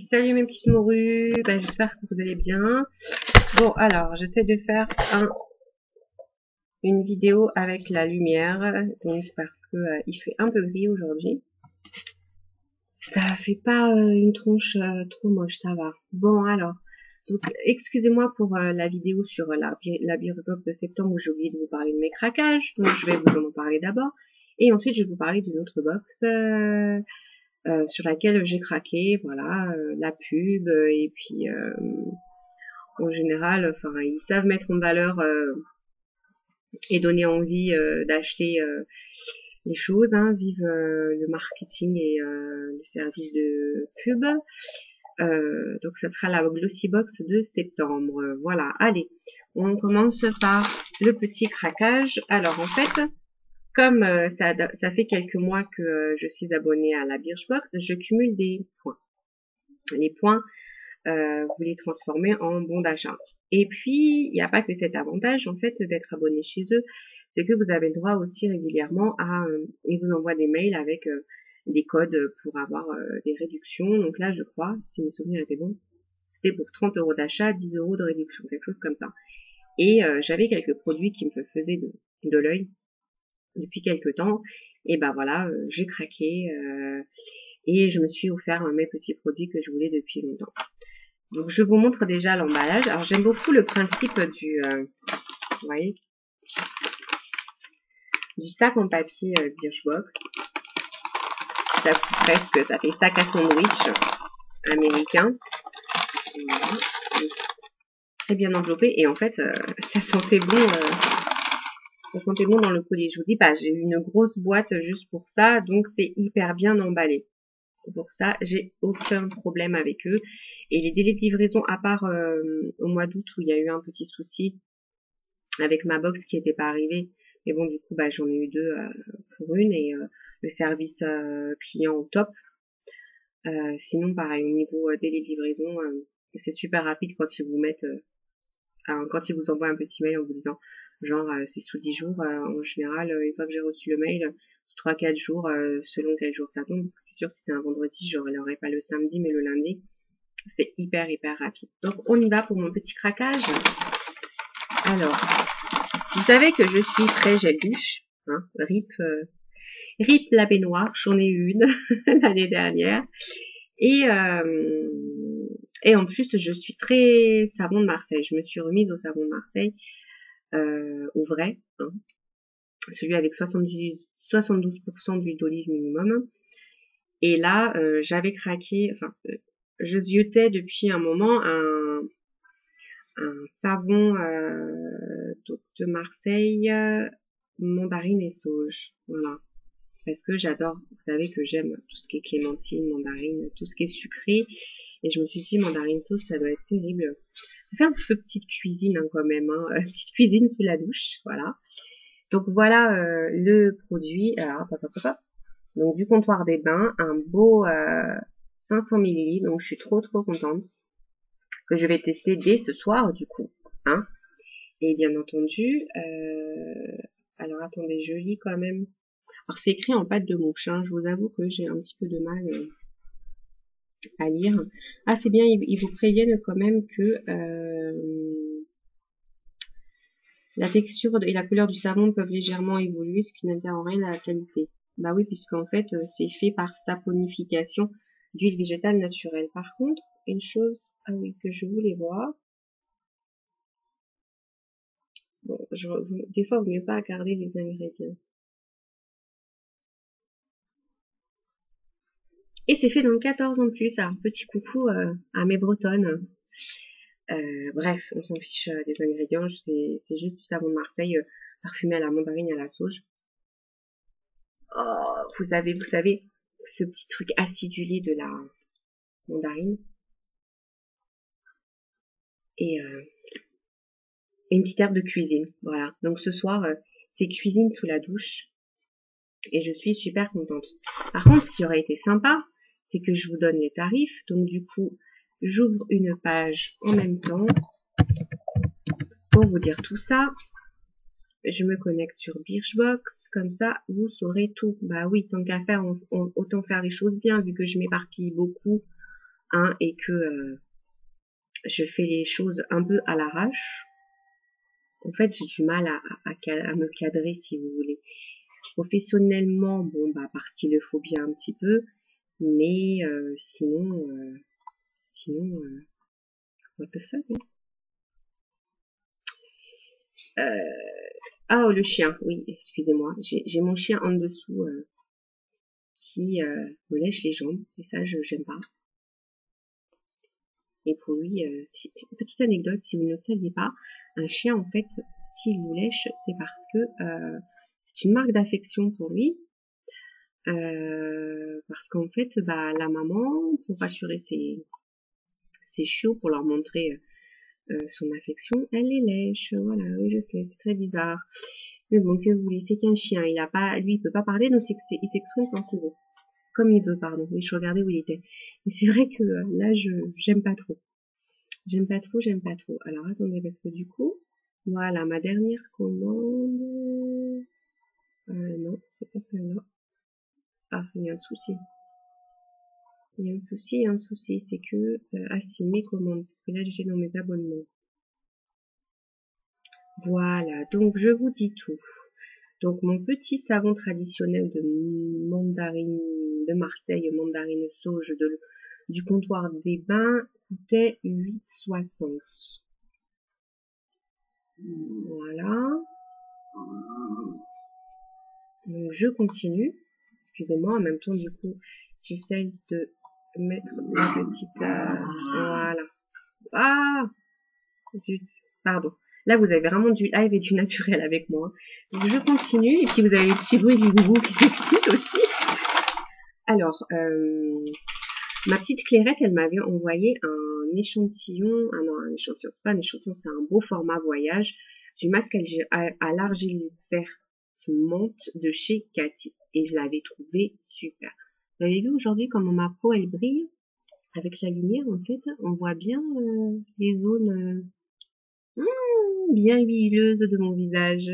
Salut mes petites morues, j'espère que vous allez bien. Bon alors, j'essaie de faire une vidéo avec la lumière, donc parce que il fait un peu gris aujourd'hui. Ça fait pas une tronche trop moche, ça va. Bon alors, donc excusez-moi pour la vidéo sur la Beer Box de septembre où j'ai oublié de vous parler de mes craquages, donc je vais vous en parler d'abord. Et ensuite je vais vous parler d'une autre box sur laquelle j'ai craqué, voilà, la pub, et puis en général, enfin, ils savent mettre en valeur et donner envie d'acheter les choses, hein, vive le marketing et le service de pub. Donc ça sera la Glossy Box de septembre. Voilà, allez, on commence par le petit craquage. Alors en fait, comme ça fait quelques mois que je suis abonnée à la Birchbox, je cumule des points. Les points, vous les transformez en bons d'achat. Et puis, il n'y a pas que cet avantage, en fait, d'être abonné chez eux, c'est que vous avez le droit aussi régulièrement à... ils vous envoient des mails avec des codes pour avoir des réductions. Donc là, je crois, si mes souvenirs étaient bons, c'était pour 30 € d'achat, 10 € de réduction, quelque chose comme ça. Et j'avais quelques produits qui me faisaient de l'œil depuis quelques temps. Et ben voilà, j'ai craqué et je me suis offert mes petits produits que je voulais depuis longtemps. Donc je vous montre déjà l'emballage. Alors j'aime beaucoup le principe du, vous voyez, du sac en papier Birchbox. Ça presque, ça fait sac à sandwich américain. Voilà. Très bien enveloppé et en fait ça sentait bon. Ça sentait bon dans le colis. Je vous dis, j'ai eu une grosse boîte juste pour ça, donc c'est hyper bien emballé. Pour ça, j'ai aucun problème avec eux. Et les délais de livraison, à part au mois d'août où il y a eu un petit souci avec ma box qui n'était pas arrivée. Mais bon, du coup, j'en ai eu deux pour une et le service client au top. Sinon, pareil, au niveau délai de livraison, c'est super rapide quand ils vous mettent, quand ils vous envoient un petit mail en vous disant, genre, c'est sous 10 jours. En général, une fois que j'ai reçu le mail, 3-4 jours, selon quel jour ça tombe. Parce que c'est sûr, si c'est un vendredi, je l'aurai pas le samedi, mais le lundi. C'est hyper rapide. Donc, on y va pour mon petit craquage. Alors, vous savez que je suis très gel douche, hein, RIP la baignoire, j'en ai eu une l'année dernière. Et en plus, je suis très savon de Marseille. Je me suis remise au savon de Marseille, au vrai, hein, celui avec 72% d'huile d'olive minimum. Et là, j'avais craqué, enfin, je ziotais depuis un moment un savon de Marseille, mandarine et sauge. Voilà. Parce que j'adore, vous savez que j'aime tout ce qui est clémentine, mandarine, tout ce qui est sucré. Et je me suis dit, mandarine sauge, ça doit être terrible. Ça fait un petit peu petite cuisine quand même, hein, petite cuisine sous la douche, voilà. Donc voilà le produit. Alors, donc du comptoir des bains, un beau 500 ml. Donc je suis trop contente que je vais tester dès ce soir du coup, hein. Et bien entendu, alors attendez, je lis quand même. Alors c'est écrit en pâte de mouche, hein. Je vous avoue que j'ai un petit peu de mal à lire. Ah c'est bien, ils vous préviennent quand même que la texture et la couleur du savon peuvent légèrement évoluer, ce qui n'altère en rien à la qualité. Bah oui, puisqu'en fait c'est fait par saponification d'huile végétale naturelle. Par contre, une chose que je voulais voir. Bon, des fois, il vaut mieux pas garder les ingrédients. Et c'est fait dans le 14 en plus. Alors, petit coucou à mes bretonnes. Bref, on s'en fiche des ingrédients. C'est juste du savon de Marseille parfumé à la mandarine et à la sauge. Oh, vous savez, ce petit truc acidulé de la mandarine. Et une petite herbe de cuisine. Voilà. Donc ce soir, c'est cuisine sous la douche. Et je suis super contente. Par contre, ce qui aurait été sympa, c'est que je vous donne les tarifs. Donc du coup, j'ouvre une page en même temps pour vous dire tout ça. Je me connecte sur Birchbox, comme ça vous saurez tout. Bah oui, tant qu'à faire, autant faire les choses bien, vu que je m'éparpille beaucoup et que je fais les choses un peu à l'arrache. En fait, j'ai du mal à me cadrer, si vous voulez. Professionnellement, bon, bah, parce qu'il le faut bien un petit peu, mais sinon, what the fuck, hein. Ah, oh, le chien, oui, excusez-moi. J'ai mon chien en dessous qui me lèche les jambes, et ça, j'aime pas. Et pour lui, petite anecdote, si vous ne le saviez pas, un chien, en fait, s'il vous lèche, c'est parce que c'est une marque d'affection pour lui. Parce qu'en fait, bah, la maman, pour rassurer ses chiots, pour leur montrer son affection, elle les lèche. Voilà, oui, je sais, c'est très bizarre. Mais bon, que vous voulez, c'est qu'un chien. Lui, il peut pas parler, donc il s'exprime quand il veut. Comme il veut, pardon. Oui, je regardais où il était. Mais c'est vrai que là, j'aime pas trop. J'aime pas trop, j'aime pas trop. Alors, attendez, parce que du coup, voilà, ma dernière commande. Non, c'est pas celle-là. Ah, il y a un souci. Il y a un souci, c'est que, ah si, mes commandes, parce que là, j'ai dans mes abonnements. Voilà, donc je vous dis tout. Donc, mon petit savon traditionnel de mandarine, de Marseille, mandarine sauge du comptoir des bains, coûtait 8,60. Voilà. Donc, je continue. Excusez-moi, en même temps, du coup, j'essaye de mettre la petite... voilà. Ah, zut, pardon. Là, vous avez vraiment du live et du naturel avec moi. Donc, je continue. Et puis, vous avez les petits bruits du goût qui s'excite aussi. Alors, ma petite Clairette, elle m'avait envoyé un échantillon. Ah non, un échantillon, c'est pas un échantillon, c'est un beau format voyage du masque à l'argile verte menthe de chez Cathy. Et je l'avais trouvé super. Vous avez vu aujourd'hui comment ma peau, elle brille avec la lumière, en fait. On voit bien les zones bien huileuses de mon visage.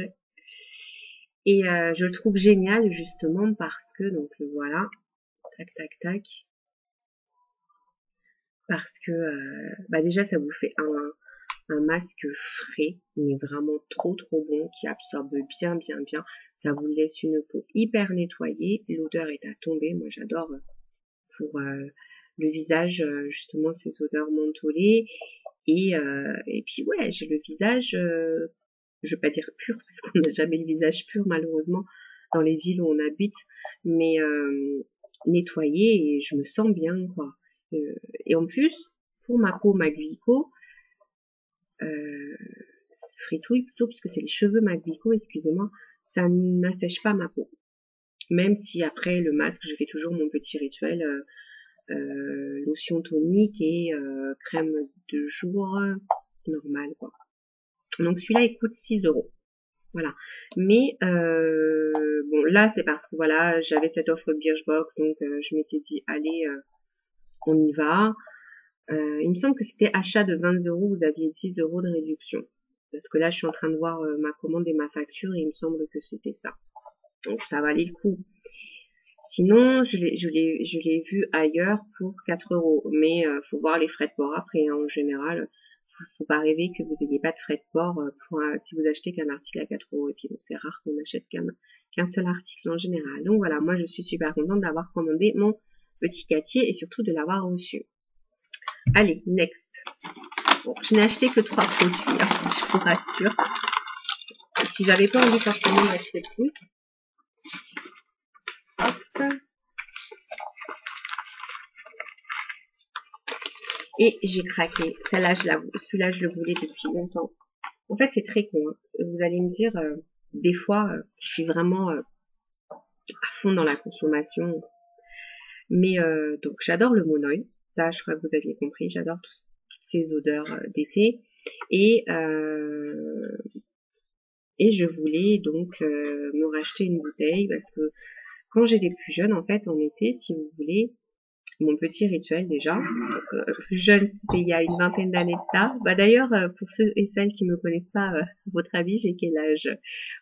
Et je le trouve génial, justement, parce que, donc voilà, tac, tac, tac. Parce que, bah déjà, ça vous fait un masque frais, mais vraiment trop trop bon, qui absorbe bien bien bien. Ça vous laisse une peau hyper nettoyée. L'odeur est à tomber. Moi, j'adore pour le visage, justement, ces odeurs mentholées. Et puis, ouais, j'ai le visage, je vais pas dire pur, parce qu'on n'a jamais le visage pur, malheureusement, dans les villes où on habite, mais nettoyé, et je me sens bien, quoi. Et en plus, pour ma peau Maglico, fritouille plutôt, puisque c'est les cheveux Maglico, excusez-moi, ça n'assèche pas ma peau. Même si après le masque, je fais toujours mon petit rituel lotion tonique et crème de jour normale, quoi. Donc celui-là il coûte 6 €. Voilà. Mais bon, là c'est parce que voilà, j'avais cette offre Birchbox, donc je m'étais dit allez, on y va. Il me semble que c'était achat de 20 €, vous aviez 10 € de réduction. Parce que là, je suis en train de voir ma commande et ma facture et il me semble que c'était ça. Donc ça valait le coup. Sinon, je l'ai vu ailleurs pour 4 €. Mais faut voir les frais de port après. Hein, en général, faut pas rêver que vous n'ayez pas de frais de port si vous achetez qu'un article à 4 €. Et puis c'est rare qu'on achète qu'un seul article en général. Donc voilà, moi je suis super contente d'avoir commandé mon petit Cathy et surtout de l'avoir reçu. Allez, next. Bon, je n'ai acheté que 3 produits, hein, je vous rassure. Si j'avais pas envie forcément d'acheter plus. Hop. Et j'ai craqué. Celui-là, je le voulais depuis longtemps. En fait, c'est très con. Hein. Vous allez me dire, des fois, je suis vraiment à fond dans la consommation. Mais donc, j'adore le Monoï. Ça, je crois que vous aviez compris. J'adore toutes ces odeurs d'été. Et je voulais donc me racheter une bouteille parce que quand j'étais plus jeune, en fait, en été, si vous voulez, mon petit rituel déjà, plus jeune, c'était il y a une vingtaine d'années de ça. Bah d'ailleurs, pour ceux et celles qui me connaissent pas, votre avis, j'ai quel âge?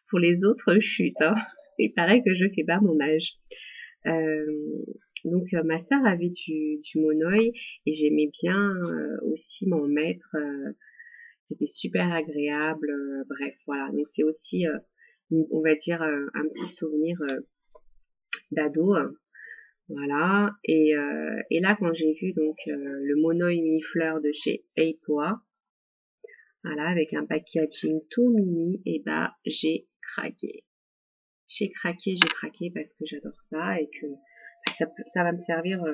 Pour les autres, chute, hein. Il paraît que je fais pas mon âge. Donc ma sœur avait du monoï et j'aimais bien aussi m'en mettre. C'était super agréable. Bref, voilà. Donc c'est aussi, on va dire, un petit souvenir d'ado. Voilà. Et là, quand j'ai vu donc le monoï mi-fleur de chez Eipoa, voilà, avec un packaging tout mini, et bah j'ai craqué. J'ai craqué parce que j'adore ça et que ça va me servir. Ah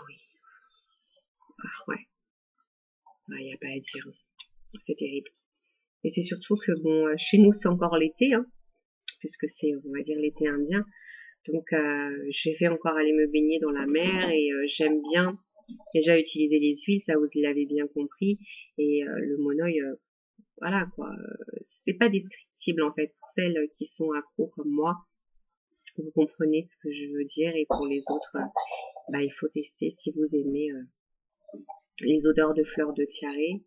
oui, ah ouais, il n'y a pas à dire, c'est terrible. Et c'est surtout que bon, chez nous c'est encore l'été, hein, puisque c'est, on va dire, l'été indien. Donc je vais encore aller me baigner dans la mer et j'aime bien déjà utiliser les huiles, ça vous l'avez bien compris. Et le monoï, voilà quoi, c'est pas descriptible en fait pour celles qui sont accros comme moi. Vous comprenez ce que je veux dire, et pour les autres, bah, il faut tester si vous aimez les odeurs de fleurs de tiare.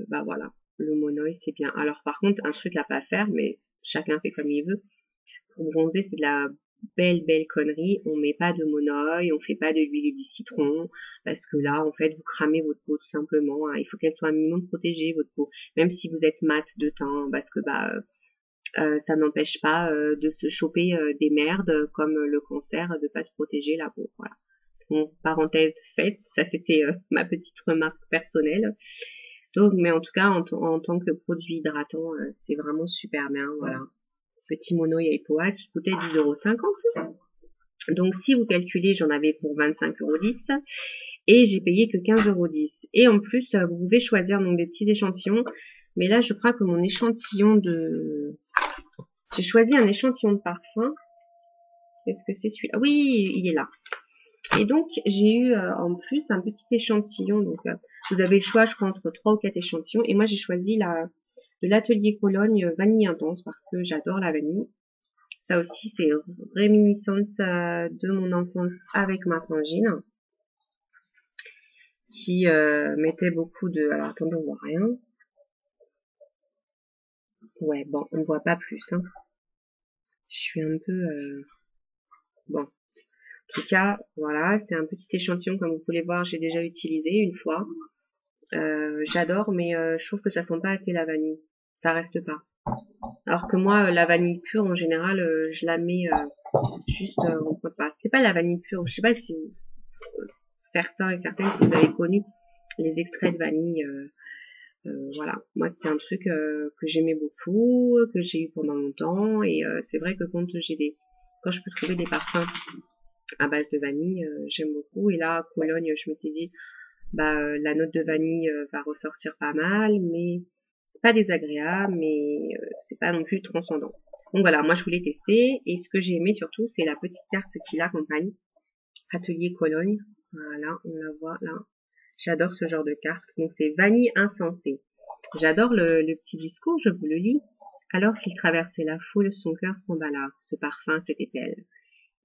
Bah voilà, le monoï c'est bien. Alors par contre, un truc à pas faire, mais chacun fait comme il veut. Pour bronzer, c'est de la belle connerie. On met pas de monoï, on fait pas de l'huile du citron, parce que là, en fait, vous cramez votre peau tout simplement. Hein. Il faut qu'elle soit un minimum protégée, votre peau, même si vous êtes mat de teint, parce que bah ça n'empêche pas de se choper des merdes comme le cancer, de pas se protéger la peau. Voilà. Bon, parenthèse faite, ça c'était ma petite remarque personnelle. Donc, mais en tout cas, en tant que produit hydratant, c'est vraiment super bien. Voilà. Petit mono Eipoa qui coûtait 10,50 €. Donc, si vous calculez, j'en avais pour 25,10 € et j'ai payé que 15,10 €. Et en plus, vous pouvez choisir donc des petits échantillons. Mais là, je crois que mon échantillon de... J'ai choisi un échantillon de parfum. Est-ce que c'est celui-là? Oui, il est là. Et donc, j'ai eu en plus un petit échantillon. Donc, vous avez le choix, je crois, entre 3 ou 4 échantillons. Et moi, j'ai choisi de l'atelier Cologne vanille intense parce que j'adore la vanille. Ça aussi, c'est réminiscence de mon enfance avec ma frangine qui mettait beaucoup de... Alors, attendez, on voit rien. Ouais, bon, on voit pas plus. Hein. Je suis un peu... Bon. En tout cas, voilà, c'est un petit échantillon, comme vous pouvez voir, j'ai déjà utilisé une fois. J'adore, mais je trouve que ça sent pas assez la vanille. Ça reste pas. Alors que moi, la vanille pure, en général, je la mets juste en pot de passe. C'est pas la vanille pure, je sais pas si certains et certaines, si vous avez connu les extraits de vanille. Voilà, moi c'était un truc que j'aimais beaucoup, que j'ai eu pendant longtemps. Et c'est vrai que quand je peux trouver des parfums à base de vanille, j'aime beaucoup. Et là, à Cologne, je m'étais dit, bah la note de vanille va ressortir pas mal, mais c'est pas désagréable, mais c'est pas non plus transcendant. Donc voilà, moi je voulais tester, et ce que j'ai aimé surtout, c'est la petite carte qui l'accompagne. Atelier Cologne, voilà, on la voit là. J'adore ce genre de carte. Donc c'est vanille insensée. J'adore le petit discours, je vous le lis. Alors qu'il traversait la foule, son cœur s'emballa. Ce parfum, c'était elle.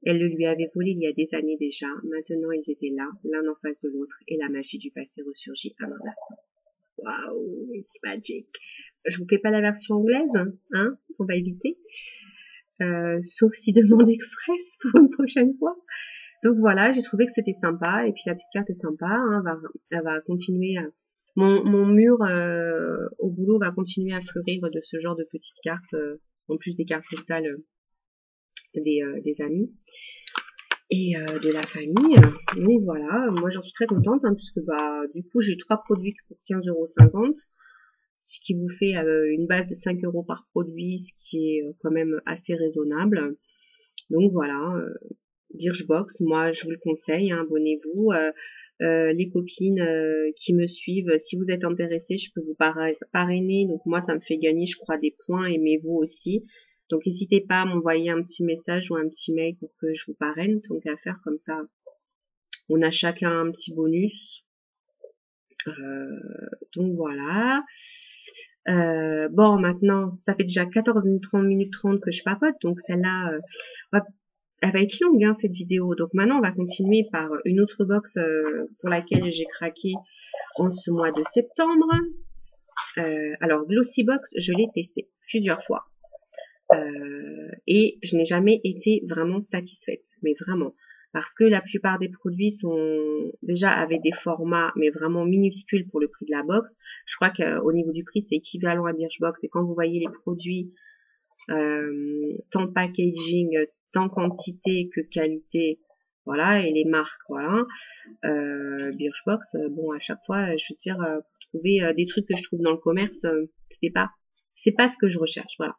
Elle le lui avait volé il y a des années déjà. Maintenant, ils étaient là, l'un en face de l'autre, et la magie du passé ressurgit à un instant. Waouh, it's magic. Je vous fais pas la version anglaise, hein, on va éviter. Sauf si demande express pour une prochaine fois. Donc voilà, j'ai trouvé que c'était sympa, et puis la petite carte est sympa, hein, elle va continuer à... Mon mur au boulot va continuer à fleurir de ce genre de petites cartes, en plus des cartes postales des amis et de la famille. Donc voilà, moi j'en suis très contente, hein, puisque bah du coup j'ai 3 produits pour 15,50 €, ce qui vous fait une base de 5 € par produit, ce qui est quand même assez raisonnable. Donc voilà, Birchbox, moi je vous le conseille, hein, abonnez-vous. Les copines qui me suivent, si vous êtes intéressés, je peux vous parrainer. Donc moi ça me fait gagner, je crois, des points, aimez-vous aussi. Donc n'hésitez pas à m'envoyer un petit message ou un petit mail pour que je vous parraine. Tant qu'à faire, comme ça, on a chacun un petit bonus. Donc voilà. Bon, maintenant, ça fait déjà 14 minutes 30 que je papote, donc celle-là, elle va être longue, hein, cette vidéo. Donc maintenant, on va continuer par une autre box pour laquelle j'ai craqué en ce mois de septembre. Alors, Glossy Box, je l'ai testé plusieurs fois. Et je n'ai jamais été vraiment satisfaite, mais vraiment. Parce que la plupart des produits sont déjà avaient des formats, mais vraiment minuscules pour le prix de la box. Je crois qu'au niveau du prix, c'est équivalent à Birchbox. Et quand vous voyez les produits, tant packaging, tant quantité que qualité, voilà, et les marques, voilà. Birchbox, bon, à chaque fois, je veux dire, pour trouver des trucs que je trouve dans le commerce, c'est pas ce que je recherche, voilà.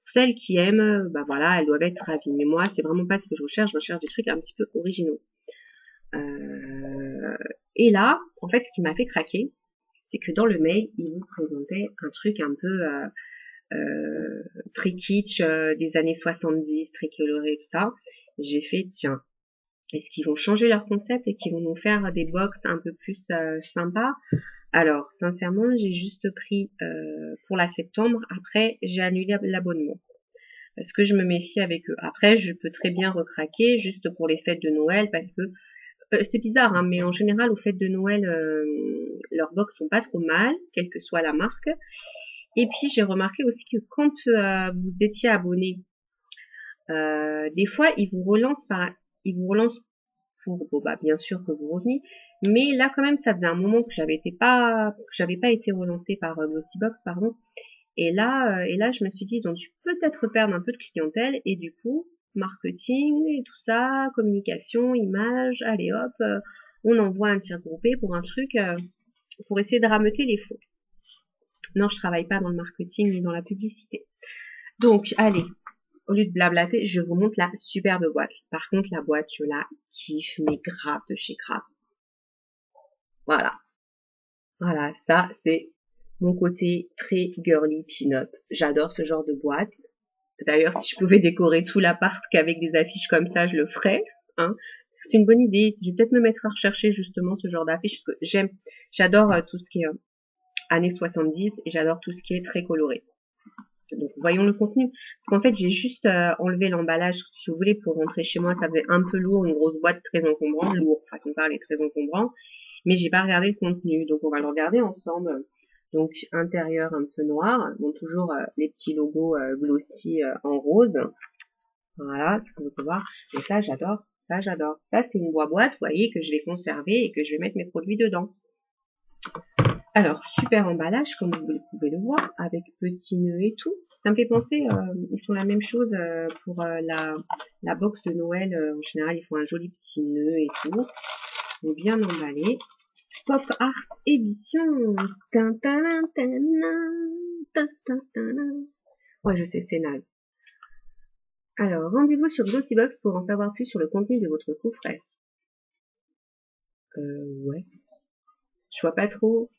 Pour celles qui aiment, bah voilà, elles doivent être ravies. Mais moi, c'est vraiment pas ce que je recherche des trucs un petit peu originaux. Et là, en fait, ce qui m'a fait craquer, c'est que dans le mail, ils vous présentaient un truc un peu très kitsch des années 70, très coloré, tout ça. J'ai fait, tiens, est-ce qu'ils vont changer leur concept et qu'ils vont nous faire des box un peu plus sympas? Alors, sincèrement, j'ai juste pris pour la septembre. Après, j'ai annulé l'abonnement. Parce que je me méfie avec eux. Après, je peux très bien recraquer juste pour les fêtes de Noël parce que c'est bizarre, hein, mais en général, aux fêtes de Noël, leurs box sont pas trop mal, quelle que soit la marque. Et puis, j'ai remarqué aussi que quand vous étiez abonné, des fois, ils vous relancent pour, bon, bah, bien sûr que vous reveniez, mais là, quand même, ça faisait un moment que j'avais pas été relancée par Glossybox, pardon. Et là, je me suis dit, ils ont dû peut-être perdre un peu de clientèle, et du coup, marketing et tout ça, communication, image, allez hop, on envoie un tir groupé pour un truc, pour essayer de rameuter les faux. Non, je travaille pas dans le marketing ni dans la publicité. Donc, allez, au lieu de blablater, je vous montre la superbe boîte. Par contre, la boîte, je la kiffe, mais grave de chez grave. Voilà. Voilà, ça, c'est mon côté très girly pin-up. J'adore ce genre de boîte. D'ailleurs, si je pouvais décorer tout l'appart qu'avec des affiches comme ça, je le ferais. Hein. C'est une bonne idée. Je vais peut-être me mettre à rechercher justement ce genre d'affiches parce que j'adore tout ce qui est années 70 et j'adore tout ce qui est très coloré. Donc, voyons le contenu. Parce qu'en fait, j'ai juste enlevé l'emballage, si vous voulez, pour rentrer chez moi. Ça faisait un peu lourd, une grosse boîte très encombrante, lourd, façon de parler, très encombrant. Mais j'ai pas regardé le contenu, donc on va le regarder ensemble. Donc, intérieur un peu noir, donc toujours les petits logos glossy en rose. Voilà, ce que vous pouvez voir. Et ça, j'adore. Ça, j'adore. Ça, c'est une boîte, vous voyez, que je vais conserver et que je vais mettre mes produits dedans. Alors, super emballage, comme vous pouvez le voir, avec petits nœuds et tout. Ça me fait penser, ils font la même chose pour la box de Noël. En général, ils font un joli petit nœud et tout. Donc, bien emballé. Pop Art Édition. Ouais, je sais, c'est naze. Alors, rendez-vous sur Glossybox pour en savoir plus sur le contenu de votre coffret. Ouais. Je vois pas trop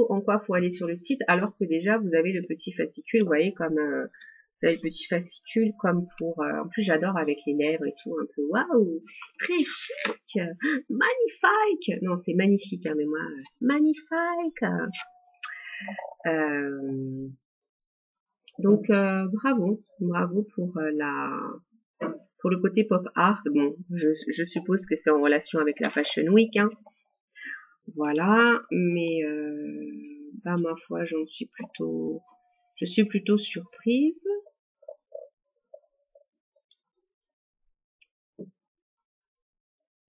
en quoi faut aller sur le site, alors que déjà vous avez le petit fascicule, vous voyez, comme vous avez le petit fascicule comme pour. En plus, j'adore avec les lèvres et tout, un peu waouh, très chic, magnifique. Non, c'est magnifique, hein, mais moi, magnifique. Donc bravo pour le côté pop art. Bon, je suppose que c'est en relation avec la Fashion Week, hein. Voilà, mais bah ma foi, je suis plutôt surprise.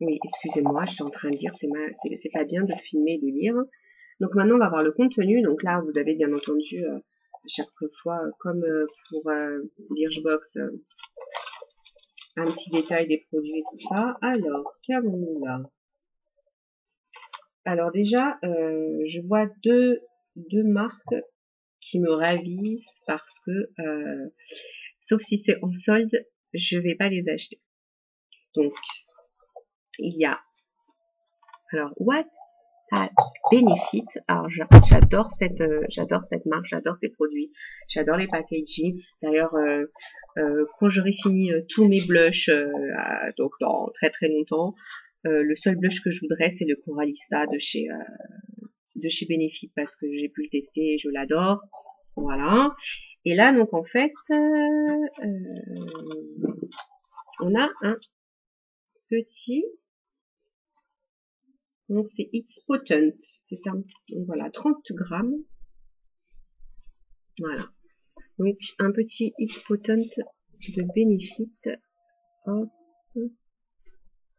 Oui, excusez-moi, je suis en train de lire, c'est pas bien de filmer et de lire. Donc maintenant, on va voir le contenu. Donc là, vous avez bien entendu à chaque fois, comme pour Birchbox, un petit détail des produits et tout ça. Alors, qu'avons-nous là? Alors déjà, je vois deux marques qui me ravissent parce que, sauf si c'est en solde, je vais pas les acheter. Donc, il y a, alors, What a Benefit. Alors, j'adore cette marque, j'adore ces produits, j'adore les packaging. D'ailleurs, quand j'aurai fini tous mes blushs, donc dans très très longtemps, le seul blush que je voudrais, c'est le Coralista de chez Benefit parce que j'ai pu le tester et je l'adore. Voilà. Et là, donc en fait, on a un petit, donc c'est It's Potent, c'est un, donc voilà, 30 grammes. Voilà. Donc, un petit It's Potent de Benefit. Hop.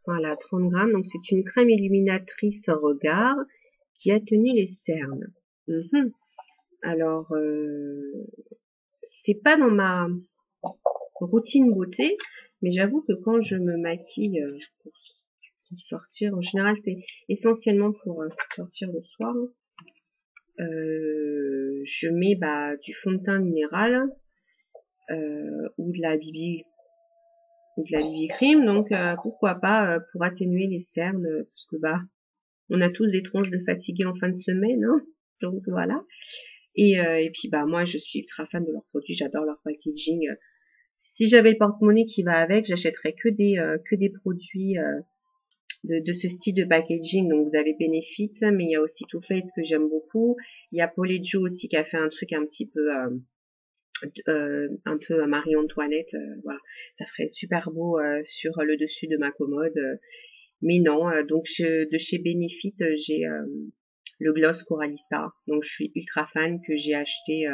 Voilà, 30 grammes. Donc, c'est une crème illuminatrice regard qui atténue les cernes. Alors, c'est pas dans ma routine beauté, mais j'avoue que quand je me maquille pour sortir, en général, c'est essentiellement pour sortir le soir. Je mets du fond de teint minéral ou de la BB cream, donc pourquoi pas pour atténuer les cernes, parce que on a tous des tronches de fatigués en fin de semaine, hein, donc voilà. Et puis moi je suis ultra fan de leurs produits, j'adore leur packaging. Si j'avais le porte-monnaie qui va avec, j'achèterais que des produits de ce style de packaging. Donc vous avez Benefit, mais il y a aussi Too Faced que j'aime beaucoup. Il y a Paul et Joe aussi qui a fait un truc un petit peu Marie-Antoinette, voilà, ça ferait super beau sur le dessus de ma commode, mais non, donc de chez Benefit, j'ai le gloss Coralista, donc je suis ultra fan, que j'ai acheté,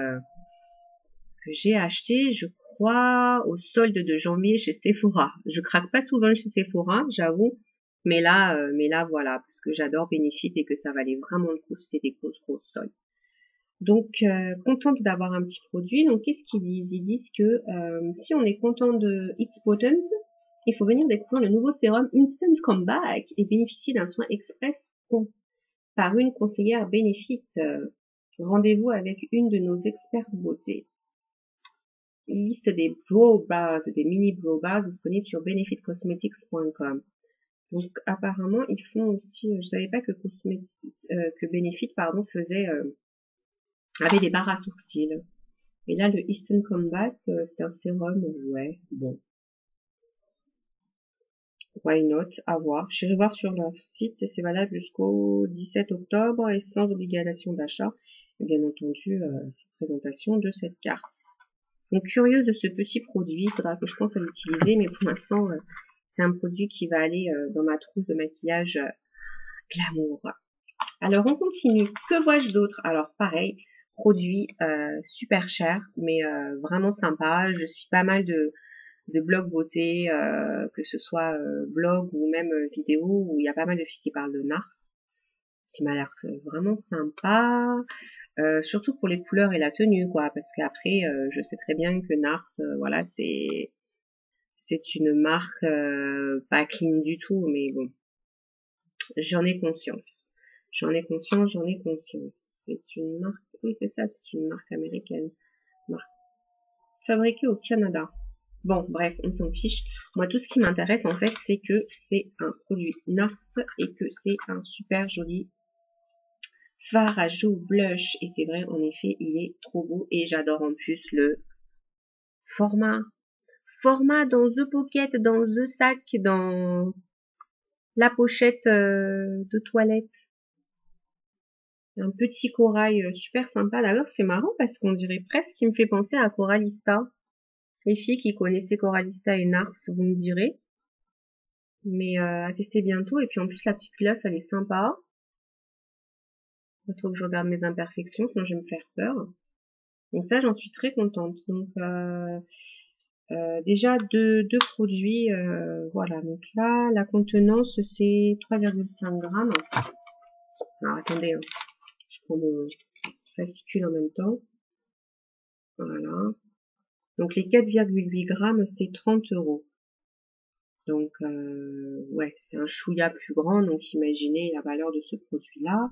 je crois, au solde de janvier chez Sephora. Je craque pas souvent chez Sephora, j'avoue, mais là voilà, parce que j'adore Benefit et que ça valait vraiment le coup, c'était des grosses soldes. Donc, contente d'avoir un petit produit. Donc, qu'est-ce qu'ils disent? Ils disent que si on est content de It's Potent, il faut venir découvrir le nouveau sérum Instant Comeback et bénéficier d'un soin express par une conseillère Benefit. Rendez-vous avec une de nos experts beauté. Liste des brow bars, des mini brow bars disponibles sur benefitcosmetics.com. Donc, apparemment, ils font aussi, je savais pas que Benefit, faisait avait des barres à sourcils. Et là, le Instant Comeback, c'est un sérum, ouais, bon. Why not? À voir. J'irai voir sur leur site, c'est valable jusqu'au 17 octobre et sans obligation d'achat. Et bien entendu, présentation de cette carte. Donc, curieuse de ce petit produit, il faudra que je pense à l'utiliser, mais pour l'instant, c'est un produit qui va aller dans ma trousse de maquillage glamour. Alors, on continue. Que vois-je d'autre? Alors, pareil, produit super cher, mais vraiment sympa. Je suis pas mal de blogs beauté, que ce soit blog ou même vidéo, où il y a pas mal de filles qui parlent de NARS, qui m'a l'air vraiment sympa. Surtout pour les couleurs et la tenue, quoi, parce qu'après, je sais très bien que NARS, voilà, c'est une marque pas clean du tout, mais bon, j'en ai conscience. J'en ai conscience. C'est une marque, oui c'est ça, c'est une marque américaine. Marque fabriquée au Canada. Bon, bref, on s'en fiche. Moi, tout ce qui m'intéresse, en fait, c'est que c'est un produit NARS et que c'est un super joli fard à joues blush. Et c'est vrai, en effet, il est trop beau. Et j'adore en plus le format. Format dans The Pocket, dans The Sac, dans la pochette de toilette. Un petit corail super sympa. D'ailleurs, c'est marrant parce qu'on dirait presque qu'il me fait penser à Coralista. Les filles qui connaissaient Coralista et NARS, vous me direz. Mais à tester bientôt. Et puis en plus, la petite glace, elle est sympa. Il faut que je regarde mes imperfections, sinon je vais me faire peur. Donc ça, j'en suis très contente. Donc déjà deux produits. Voilà. Donc là, la contenance, c'est 3,5 grammes. Alors attendez, hein. Je prends mon fascicule en même temps. Voilà. Donc les 4,8 grammes, c'est 30 €. Donc ouais, c'est un chouïa plus grand, donc imaginez la valeur de ce produit-là.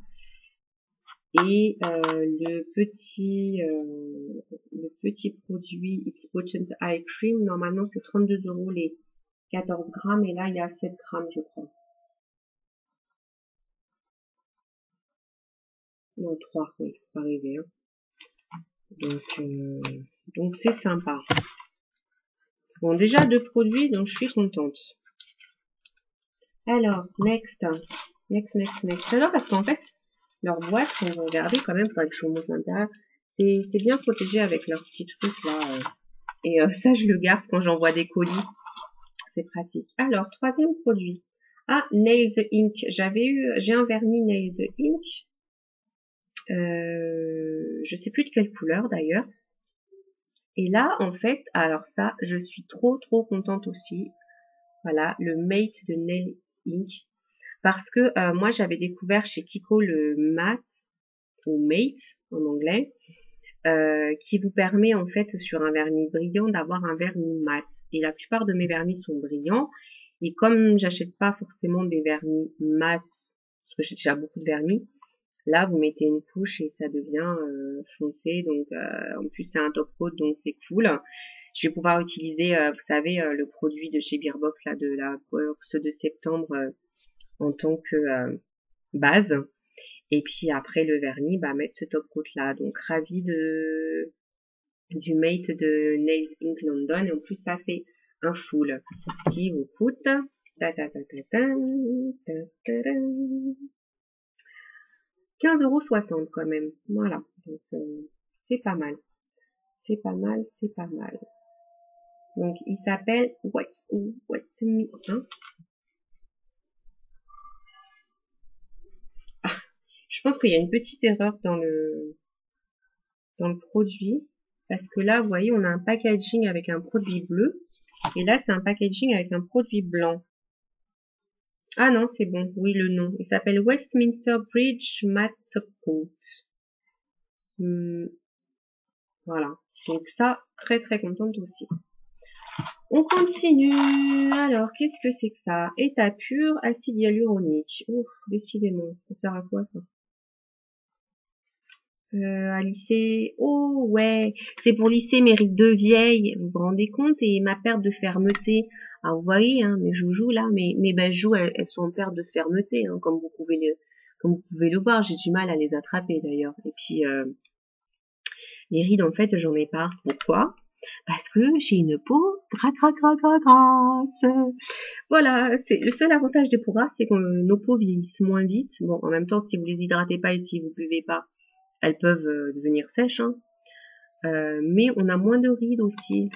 Et le petit produit It's Potent Eye Cream, normalement c'est 32 € les 14 grammes, et là il y a 7 grammes je crois. Non, 3, oui, faut pas rêver, hein. Donc c'est sympa. Bon, déjà deux produits, donc je suis contente. Alors, next. Alors, parce qu'en fait, leur boîte, quand vous regardez quand même, faudrait que je vous montre l'intérieur, c'est bien protégé avec leur petit truc là. Et ça, je le garde quand j'envoie des colis. C'est pratique. Alors, troisième produit. Ah, Nails Ink. J'ai un vernis Nails Ink. Je sais plus de quelle couleur d'ailleurs. Et là, en fait, alors ça, je suis trop contente aussi. Voilà, le Mate de Nail Inc. Parce que moi, j'avais découvert chez Kiko le Matte, ou Mate en anglais, qui vous permet en fait sur un vernis brillant d'avoir un vernis mat. Et la plupart de mes vernis sont brillants. Et comme j'achète pas forcément des vernis mat, parce que j'ai déjà beaucoup de vernis, là vous mettez une couche et ça devient foncé. Donc en plus c'est un top coat donc c'est cool. Je vais pouvoir utiliser, vous savez, le produit de chez Beerbox là de la box de septembre en tant que base. Et puis après le vernis, bah mettre ce top coat là. Donc ravi du Mate de Nails Inc London. Et en plus ça fait un full qui vous coûte 15,60 € quand même. Voilà. Donc c'est pas mal. C'est pas mal, c'est pas mal. Donc il s'appelle Wet Me. Hein, je pense qu'il y a une petite erreur dans le produit. Parce que là, vous voyez, on a un packaging avec un produit bleu. Et là, c'est un packaging avec un produit blanc. Ah non, c'est bon. Oui, le nom. Il s'appelle Westminster Bridge Matte Top Coat. Voilà. Donc ça, très contente aussi. On continue. Alors, qu'est-ce que c'est que ça? État pur, acide hyaluronique. Ouf, décidément. Ça sert à quoi ça? À lisser. Oh ouais, c'est pour lisser mes rides de vieille, vous vous rendez compte, et ma perte de fermeté. Ah vous voyez, hein, mes joujoux là, mes bijoux, elles sont en perte de fermeté, hein, comme vous pouvez le voir. J'ai du mal à les attraper d'ailleurs. Et puis les rides en fait, j'en ai pas. Pourquoi? Parce que j'ai une peau grasse. Voilà, c'est le seul avantage des peaux grasses, c'est que nos peaux vieillissent moins vite. Bon, en même temps, si vous les hydratez pas et si vous buvez pas, elles peuvent devenir sèches, hein. Mais on a moins de rides aussi.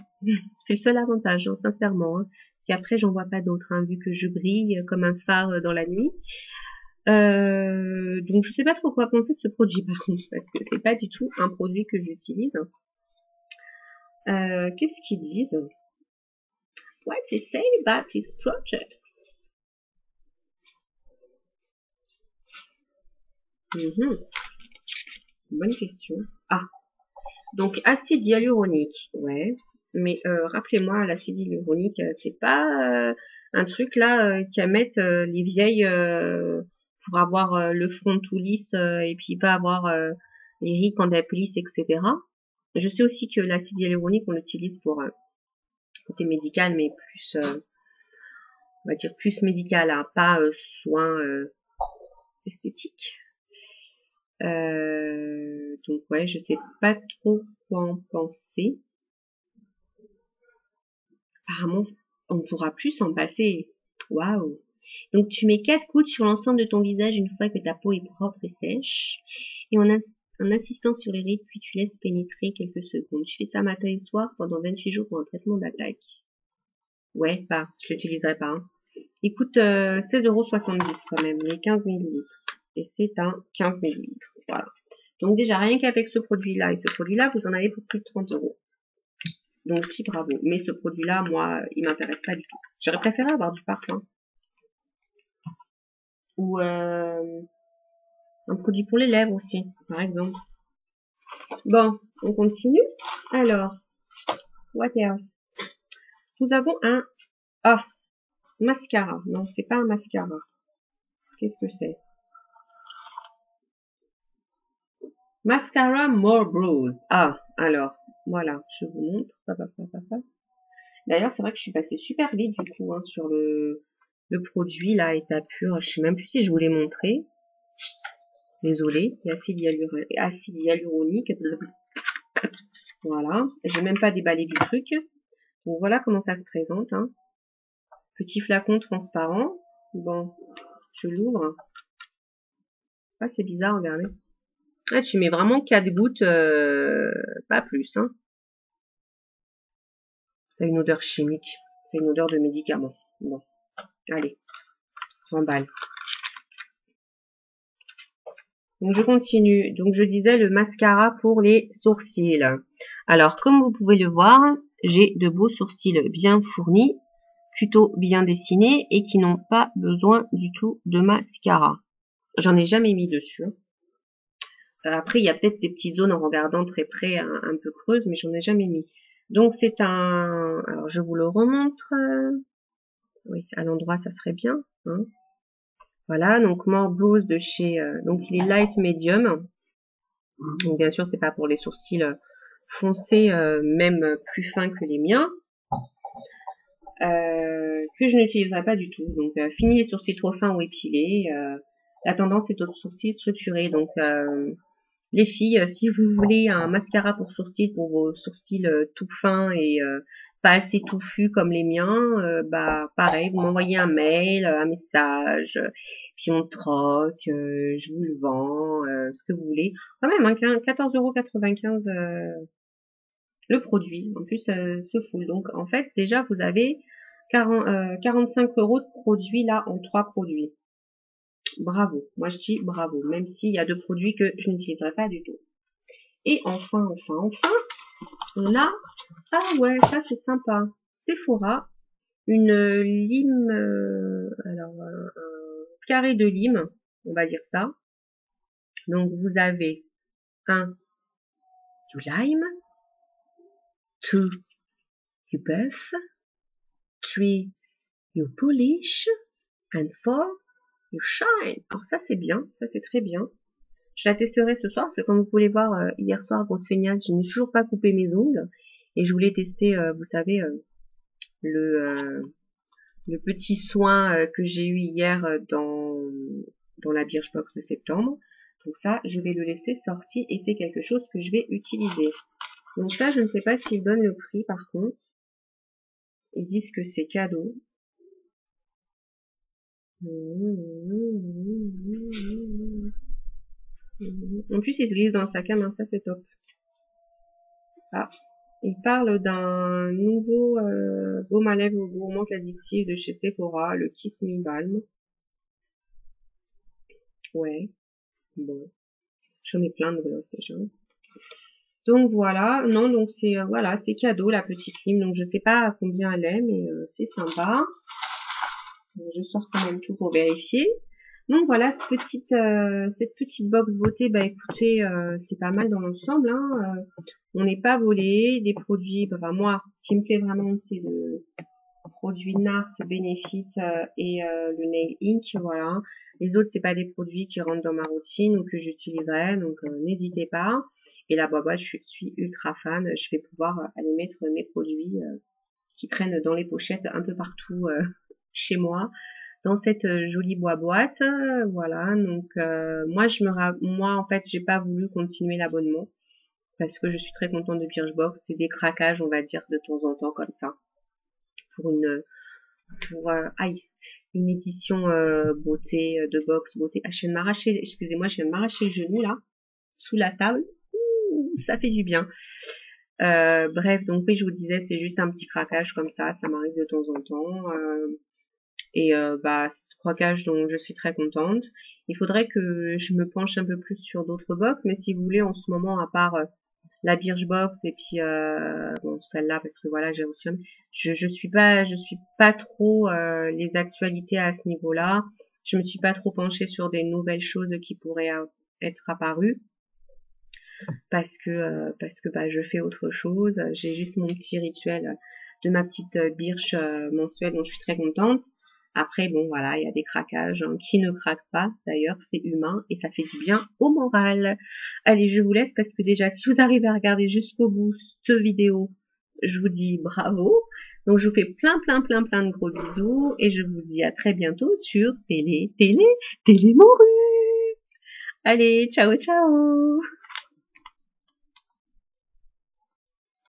C'est le seul avantage, hein, sincèrement. Hein. Et après, j'en vois pas d'autres, hein, vu que je brille comme un phare dans la nuit. Donc, je sais pas trop quoi penser de ce produit, par contre, parce que c'est pas du tout un produit que j'utilise. Qu'est-ce qu'ils disent? What they say about this project? Bonne question. Ah, donc acide hyaluronique, ouais. Mais rappelez-moi, l'acide hyaluronique, c'est pas un truc là qu'à mettre les vieilles pour avoir le front tout lisse et puis pas avoir les rides quand elles plissent, etc. Je sais aussi que l'acide hyaluronique, on l'utilise pour côté médical, mais plus, on va dire plus médical, hein, pas soin esthétique. Donc ouais, je sais pas trop quoi en penser. Apparemment, on ne pourra plus s'en passer. Waouh! Donc tu mets 4 gouttes sur l'ensemble de ton visage une fois que ta peau est propre et sèche. Et en insistant sur les rides, puis tu laisses pénétrer quelques secondes. Tu fais ça matin et soir pendant 28 jours pour un traitement d'attaque. Ouais, pas, je l'utiliserai pas. Hein. Il coûte 16,70 € quand même, les 15 ml. Et c'est un 15 ml. Voilà. Donc déjà, rien qu'avec ce produit-là et ce produit-là, vous en avez pour plus de 30 €. Donc si, bravo. Mais ce produit-là, moi, il m'intéresse pas du tout. J'aurais préféré avoir du parfum. Ou un produit pour les lèvres aussi, par exemple. Bon, on continue. Alors, what else? Nous avons un... Ah, mascara. Non, c'est pas un mascara. Qu'est-ce que c'est? Mascara More Brows. Ah, alors, voilà, je vous montre. D'ailleurs, c'est vrai que je suis passée super vite du coup hein, sur le produit là, état pur. Je sais même plus si je vous l'ai montré. Désolée, acide hyaluronique. Voilà, j'ai même pas déballé du truc. Donc voilà comment ça se présente. Hein. Petit flacon transparent. Bon, je l'ouvre. Ah, c'est bizarre, regardez. Ah, tu mets vraiment 4 gouttes, pas plus. Hein. Ça a une odeur chimique. C'est une odeur de médicament. Bon, allez, 100 balles. Donc je continue. Donc je disais le mascara pour les sourcils. Alors, comme vous pouvez le voir, j'ai de beaux sourcils bien fournis, plutôt bien dessinés et qui n'ont pas besoin du tout de mascara. J'en ai jamais mis dessus. Après, il y a peut-être des petites zones en regardant très près un peu creuses, mais j'en ai jamais mis. Donc c'est un... Alors je vous le remontre. Oui, à l'endroit, ça serait bien. Hein. Voilà, donc More Blues de chez... donc il est light medium. Donc bien sûr, c'est pas pour les sourcils foncés, même plus fins que les miens. Que je n'utiliserai pas du tout. Donc fini les sourcils trop fins ou épilés. La tendance est aux sourcils structurés. Donc les filles, si vous voulez un mascara pour sourcils, pour vos sourcils tout fins et pas assez touffus comme les miens, bah pareil, vous m'envoyez un mail, un message, puis on troque, je vous le vends, ce que vous voulez. Quand même, hein, 14,95 € le produit. En plus, ce full. Donc en fait, déjà, vous avez 45 € de produits là en 3 produits. Bravo. Moi, je dis bravo, même s'il y a 2 produits que je n'utiliserai pas du tout. Et enfin, on a, ah ouais, ça c'est sympa, Sephora, une lime, alors un carré de lime, on va dire ça. Donc vous avez 1, du lime, 2, you buff, 3, you polish, and 4, you shine. Alors ça c'est bien, ça c'est très bien. Je la testerai ce soir, parce que comme vous pouvez voir, hier soir, grosse feignasse, je n'ai toujours pas coupé mes ongles. Et je voulais tester, vous savez, le petit soin que j'ai eu hier dans la Birchbox de septembre. Donc ça, je vais le laisser sortir et c'est quelque chose que je vais utiliser. Donc ça, je ne sais pas s'ils donnent le prix par contre. Ils disent que c'est cadeau. En plus, il se glisse dans le sac à main, ça c'est top. Ah, il parle d'un nouveau baume à lèvres gourmand addictif de chez Sephora, le Kiss Me Balm. Ouais, bon, j'en ai plein de glosses déjà. Donc voilà, non, donc c'est voilà, c'est cadeau la petite lime, donc je sais pas combien elle est, mais c'est sympa. Je sors quand même tout pour vérifier. Donc voilà, cette petite box beauté, bah écoutez, c'est pas mal dans l'ensemble. Hein, on n'est pas volé, des produits, enfin moi, ce qui me plaît vraiment, c'est le produit NARS Benefit et le Nail Ink, voilà. Les autres, c'est pas des produits qui rentrent dans ma routine ou que j'utiliserai, donc n'hésitez pas. Et la boîte, je suis ultra fan, je vais pouvoir aller mettre mes produits qui traînent dans les pochettes un peu partout chez moi dans cette jolie boîte. Voilà, donc moi en fait j'ai pas voulu continuer l'abonnement parce que je suis très contente de Birchbox. C'est des craquages on va dire de temps en temps comme ça pour une édition beauté de box beauté. Ah, je viens de m'arracher, excusez-moi, je viens de m'arracher le genou là sous la table. Ouh, ça fait du bien. Bref, donc oui, je vous disais, c'est juste un petit craquage comme ça m'arrive de temps en temps. Et bah, ce craquage dont je suis très contente. Il faudrait que je me penche un peu plus sur d'autres box, mais si vous voulez, en ce moment, à part la Birchbox et puis bon celle-là, parce que voilà, j'ai reçu, je suis pas trop les actualités à ce niveau-là. Je me suis pas trop penchée sur des nouvelles choses qui pourraient être apparues parce que bah je fais autre chose. J'ai juste mon petit rituel de ma petite birche mensuelle dont je suis très contente. Après, bon, voilà, il y a des craquages hein, qui ne craquent pas, d'ailleurs, c'est humain et ça fait du bien au moral. Allez, je vous laisse parce que déjà, si vous arrivez à regarder jusqu'au bout cette vidéo, je vous dis bravo. Donc, je vous fais plein de gros bisous et je vous dis à très bientôt sur Télé Morue. Allez, ciao, ciao!